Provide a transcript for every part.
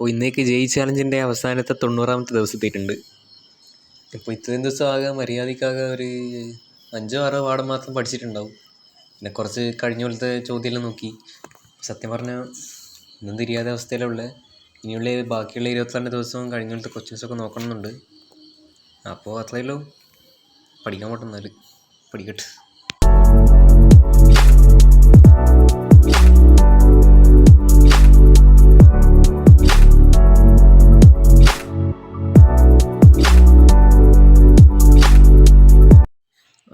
അപ്പോൾ ഇന്നേക്ക് ജയ് ചാലഞ്ചിൻ്റെ അവസാനത്തെ 90ാമത്തെ ദിവസത്തിയിട്ടുണ്ട്. ഇപ്പോൾ ഇത്രയും ദിവസം ആകെ മര്യാദയ്ക്കാകെ ഒരു 5-6 പാഠം മാത്രം പഠിച്ചിട്ടുണ്ടാവും. പിന്നെ കുറച്ച് കഴിഞ്ഞ പോലത്തെ ചോദ്യമെല്ലാം നോക്കി. സത്യം പറഞ്ഞാൽ ഒന്നും തിരിയാതെ അവസ്ഥയിലുള്ള ഇനിയുള്ള ബാക്കിയുള്ള 22 ദിവസവും കഴിഞ്ഞ പോലത്തെ ക്വസ്റ്റ്യൻസൊക്കെ നോക്കണമെന്നുണ്ട്. അപ്പോൾ അത്രയല്ലോ, പഠിക്കാൻ പറ്റുന്നാൽ പഠിക്കട്ടെ.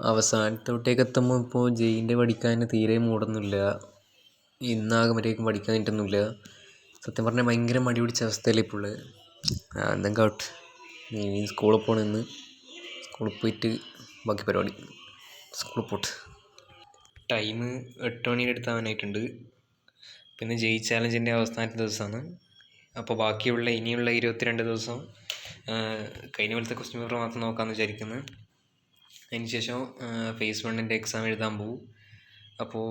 അവസാനത്തോട്ടേക്ക് എത്തുമ്പോൾ ഇപ്പോൾ ജെയിൻ്റെ പഠിക്കാൻ തീരെ മൂടൊന്നുമില്ല. ഇന്നാകെ മര്യാദയ്ക്ക് പഠിക്കാൻ കിട്ടുന്നില്ല. സത്യം പറഞ്ഞാൽ ഭയങ്കര മടി പിടിച്ച അവസ്ഥയല്ലേ ഇപ്പോൾ ഉള്ളത്. എന്തെങ്കിലും ആവട്ടെ, ഇനി സ്കൂളിൽ പോകണമെന്ന്. സ്കൂളിൽ പോയിട്ട് ബാക്കി പരിപാടി. സ്കൂളിൽ പോട്ടെ. ടൈം 8 മണിയുടെ അടുത്താവാനായിട്ടുണ്ട്. പിന്നെ ജയ് ചാലഞ്ചിൻ്റെ അവസാനത്തെ ദിവസമാണ്. അപ്പോൾ ബാക്കിയുള്ള ഇനിയുള്ള 22 ദിവസം കഴിഞ്ഞ പോലത്തെ ക്വസ്റ്റ്യൻ പേപ്പർ മാത്രം നോക്കാമെന്ന് വിചാരിക്കുന്നു. അതിന് ശേഷം ഫേസ് 1 എക്സാം എഴുതാൻ പോകും. അപ്പോൾ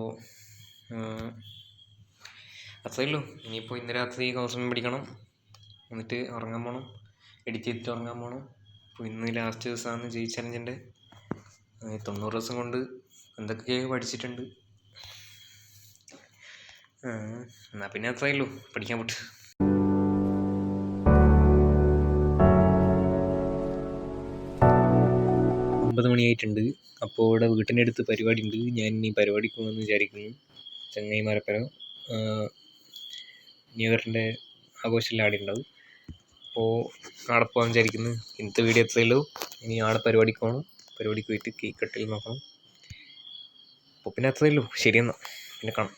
അത്രയേ ഉള്ളൂ. ഇനിയിപ്പോൾ ഇന്ന് രാത്രി കോൺസെൻട്രേറ്റ് പഠിക്കണം, എന്നിട്ട് ഉറങ്ങാൻ പോകണം, എഡിറ്റ് ചെയ്തിട്ട് ഉറങ്ങാൻ പോകണം. അപ്പോൾ ഇന്ന് ലാസ്റ്റ് ദിവസമാണ് ജയ് ചാലഞ്ചിൻ്റെ. 90 ദിവസം കൊണ്ട് എന്തൊക്കെയോ പഠിച്ചിട്ടുണ്ട്. എന്നാൽ പിന്നെ അത്രയേ ഉള്ളൂ, പഠിക്കാൻ പോട്ടെ. 9 മണിയായിട്ടുണ്ട്. അപ്പോൾ ഇവിടെ വീട്ടിൻ്റെ അടുത്ത് പരിപാടി ഉണ്ട്. ഞാൻ ഇനി പരിപാടിക്ക് പോകുമെന്ന് വിചാരിക്കുന്നു. ചങ്ങായിമാരപ്പരം ന്യൂ ഇയറിൻ്റെ ആഘോഷമെല്ലാം ആടെ ഉണ്ടാവും. അപ്പോൾ ആടെ പോകാൻ വിചാരിക്കുന്നു. ഇന്നത്തെ വീഡിയോ എത്രയേ ഉള്ളൂ. ഇനി ആടെ പരിപാടിക്ക് പോകണം. പരിപാടിക്ക് പോയിട്ട് കേക്ക് കട്ടിൽ നോക്കണം. അപ്പോൾ പിന്നെ അത്രയേ ഉള്ളൂ. ശരിയെന്നാൽ പിന്നെ കാണാം.